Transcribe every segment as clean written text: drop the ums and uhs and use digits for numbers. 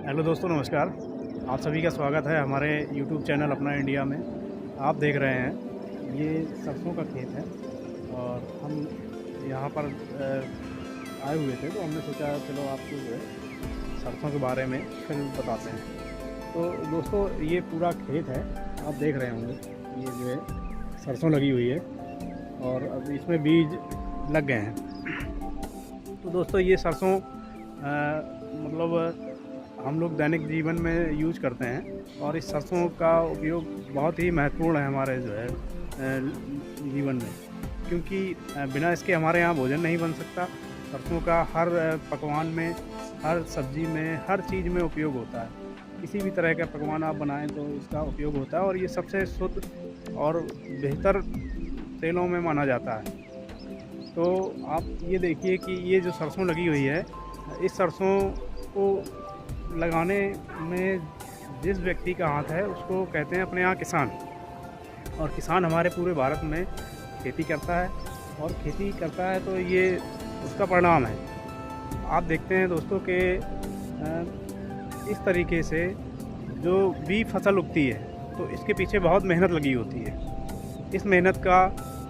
Hello दोस्तों, नमस्कार। आप सभी का स्वागत है हमारे यूट्यूब चैनल अपना इंडिया में। आप देख रहे हैं ये सरसों का खेत है और हम यहाँ पर आए हुए थे, तो हमने सोचा चलो आपको जो है सरसों के बारे में फिर बताते हैं। तो दोस्तों, ये पूरा खेत है, आप देख रहे होंगे। ये जो है सरसों लगी हुई है और अब इसमें बीज लग गए हैं। तो दोस्तों, ये सरसों मतलब हम लोग दैनिक जीवन में यूज करते हैं और इस सरसों का उपयोग बहुत ही महत्वपूर्ण है हमारे जो है जीवन में, क्योंकि बिना इसके हमारे यहाँ भोजन नहीं बन सकता। सरसों का हर पकवान में, हर सब्जी में, हर चीज़ में उपयोग होता है। किसी भी तरह का पकवान आप बनाएं तो इसका उपयोग होता है और ये सबसे शुद्ध और बेहतर तेलों में माना जाता है। तो आप ये देखिए कि ये जो सरसों लगी हुई है, इस सरसों को लगाने में जिस व्यक्ति का हाथ है उसको कहते हैं अपने यहाँ किसान। और किसान हमारे पूरे भारत में खेती करता है और खेती करता है तो ये उसका परिणाम है। आप देखते हैं दोस्तों कि इस तरीके से जो भी फसल उगती है तो इसके पीछे बहुत मेहनत लगी होती है। इस मेहनत का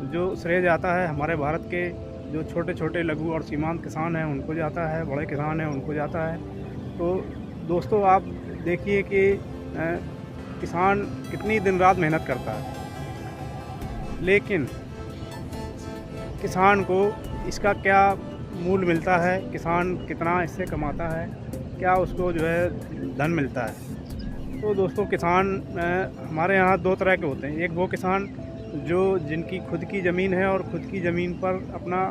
जो श्रेय जाता है हमारे भारत के जो छोटे छोटे लघु और सीमांत किसान हैं उनको जाता है, बड़े किसान हैं उनको जाता है। तो दोस्तों, आप देखिए कि किसान कितनी दिन रात मेहनत करता है, लेकिन किसान को इसका क्या मूल्य मिलता है, किसान कितना इससे कमाता है, क्या उसको जो है धन मिलता है। तो दोस्तों, किसान हमारे यहाँ दो तरह के होते हैं। एक वो किसान जो जिनकी खुद की ज़मीन है और ख़ुद की ज़मीन पर अपना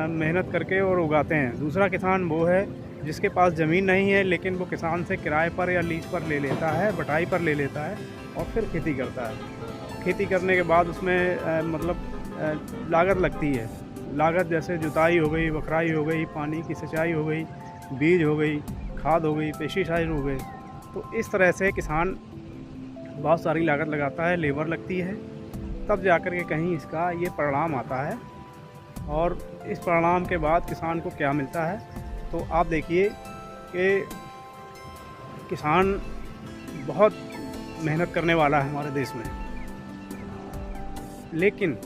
मेहनत करके और उगाते हैं। दूसरा किसान वो है जिसके पास ज़मीन नहीं है लेकिन वो किसान से किराए पर या लीज पर ले लेता है, बटाई पर ले लेता है और फिर खेती करता है। खेती करने के बाद उसमें लागत लगती है। लागत जैसे जुताई हो गई, बखराई हो गई, पानी की सिंचाई हो गई, बीज हो गई, खाद हो गई, पेस्टिसाइड हो गए। तो इस तरह से किसान बहुत सारी लागत लगाता है, लेबर लगती है, तब जाकर के कहीं इसका ये परिणाम आता है। और इस परिणाम के बाद किसान को क्या मिलता है, तो आप देखिए कि किसान बहुत मेहनत करने वाला है हमारे देश में, लेकिन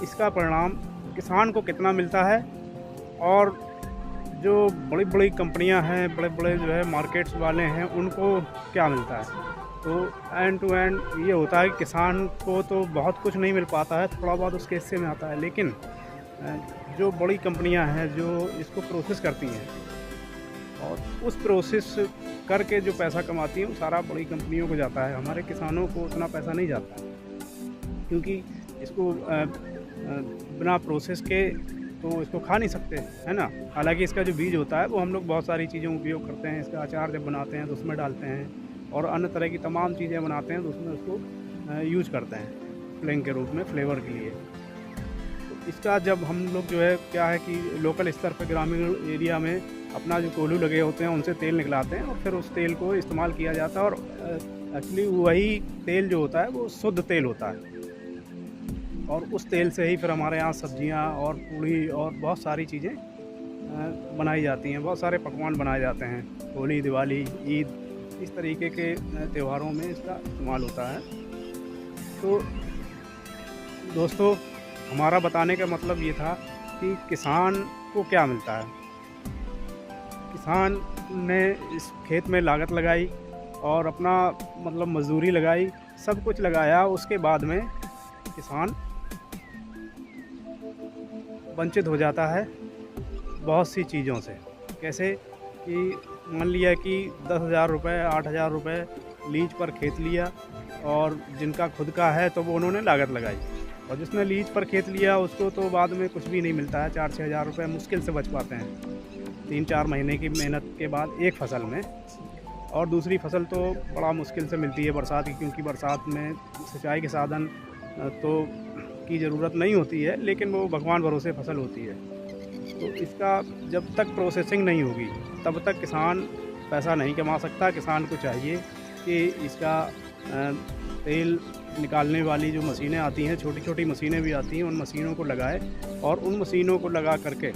इसका परिणाम किसान को कितना मिलता है और जो बड़ी बड़ी कंपनियां हैं, बड़े बड़े जो है मार्केट्स वाले हैं, उनको क्या मिलता है। तो एंड टू एंड ये होता है कि किसान को तो बहुत कुछ नहीं मिल पाता है, थोड़ा बहुत उसके हिस्से में आता है, लेकिन जो बड़ी कंपनियां हैं जो इसको प्रोसेस करती हैं और उस प्रोसेस करके जो पैसा कमाती हैं वो सारा बड़ी कंपनियों को जाता है। हमारे किसानों को उतना पैसा नहीं जाता है, क्योंकि इसको बिना प्रोसेस के तो इसको खा नहीं सकते, है ना। हालांकि इसका जो बीज होता है वो हम लोग बहुत सारी चीज़ों में उपयोग करते हैं। इसका अचार जब बनाते हैं तो उसमें डालते हैं और अन्य तरह की तमाम चीज़ें बनाते हैं तो उसमें उसको यूज करते हैं फ्लेंग के रूप में, फ्लेवर के लिए। तो इसका जब हम लोग जो है क्या है कि लोकल स्तर पर ग्रामीण एरिया में अपना जो कोल्हू लगे होते हैं उनसे तेल निकलाते हैं और फिर उस तेल को इस्तेमाल किया जाता है। और एक्चुअली वही तेल जो होता है वो शुद्ध तेल होता है और उस तेल से ही फिर हमारे यहाँ सब्जियाँ और पूड़ी और बहुत सारी चीज़ें बनाई जाती हैं, बहुत सारे पकवान बनाए जाते हैं। होली, दिवाली, ईद, इस तरीके के त्योहारों में इसका इस्तेमाल होता है। तो दोस्तों, हमारा बताने का मतलब ये था कि किसान को क्या मिलता है। किसान ने इस खेत में लागत लगाई और अपना मजदूरी लगाई, सब कुछ लगाया, उसके बाद में किसान वंचित हो जाता है बहुत सी चीज़ों से। कैसे कि मान लिया कि 10,000 रुपये, 8,000 रुपये लीज पर खेत लिया और जिनका खुद का है तो वो उन्होंने लागत लगाई, और जिसने लीज पर खेत लिया उसको तो बाद में कुछ भी नहीं मिलता है। 4-6 हज़ार रुपये मुश्किल से बच पाते हैं 3-4 महीने की मेहनत के बाद एक फसल में। और दूसरी फसल तो बड़ा मुश्किल से मिलती है बरसात की, क्योंकि बरसात में सिंचाई के साधन तो की ज़रूरत नहीं होती है, लेकिन वो भगवान भरोसे फसल होती है। तो इसका जब तक प्रोसेसिंग नहीं होगी तब तक किसान पैसा नहीं कमा सकता। किसान को चाहिए कि इसका तेल निकालने वाली जो मशीनें आती हैं, छोटी छोटी मशीनें भी आती हैं, उन मशीनों को लगाए और उन मशीनों को लगा करके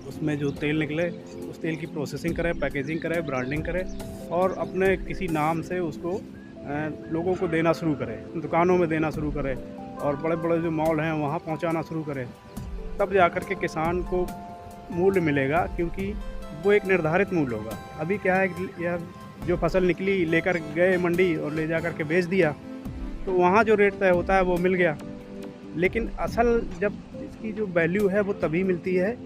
उसमें जो तेल निकले उस तेल की प्रोसेसिंग करे, पैकेजिंग करे, ब्रांडिंग करे और अपने किसी नाम से उसको लोगों को देना शुरू करे, दुकानों में देना शुरू करे और बड़े बड़े जो मॉल हैं वहाँ पहुँचाना शुरू करे। तब जा कर के किसान को मूल्य मिलेगा, क्योंकि वो एक निर्धारित मूल्य होगा। अभी क्या है कि यार जो फसल निकली लेकर गए मंडी और ले जा कर के बेच दिया, तो वहाँ जो रेट तय होता है वो मिल गया। लेकिन असल जब इसकी जो वैल्यू है वो तभी मिलती है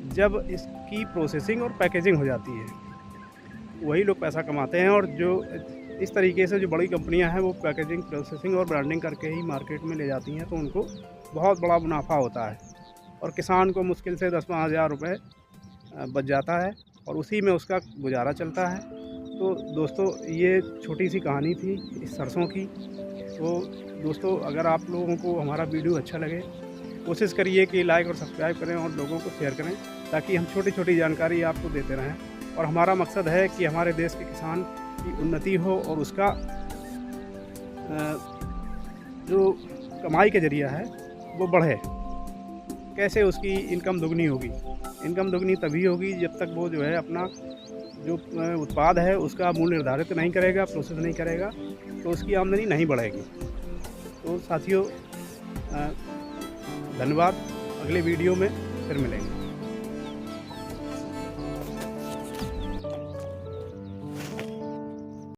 जब इसकी प्रोसेसिंग और पैकेजिंग हो जाती है, वही लोग पैसा कमाते हैं। और जो इस तरीके से जो बड़ी कंपनियां हैं वो पैकेजिंग, प्रोसेसिंग और ब्रांडिंग करके ही मार्केट में ले जाती हैं, तो उनको बहुत बड़ा मुनाफा होता है और किसान को मुश्किल से 10-15 हज़ार रुपये बच जाता है और उसी में उसका गुजारा चलता है। तो दोस्तों, ये छोटी सी कहानी थी इस सरसों की। तो दोस्तों, अगर आप लोगों को हमारा वीडियो अच्छा लगे, कोशिश करिए कि लाइक और सब्सक्राइब करें और लोगों को शेयर करें, ताकि हम छोटी छोटी जानकारी आपको देते रहें। और हमारा मकसद है कि हमारे देश के किसान की उन्नति हो और उसका जो कमाई का ज़रिया है वो बढ़े। कैसे उसकी इनकम दुगनी होगी? इनकम दुगनी तभी होगी जब तक वो जो है अपना जो उत्पाद है उसका मूल्य निर्धारित नहीं करेगा, प्रोसेस नहीं करेगा, तो उसकी आमदनी नहीं बढ़ेगी। तो साथियों, धन्यवाद। अगले वीडियो में फिर मिलेंगे।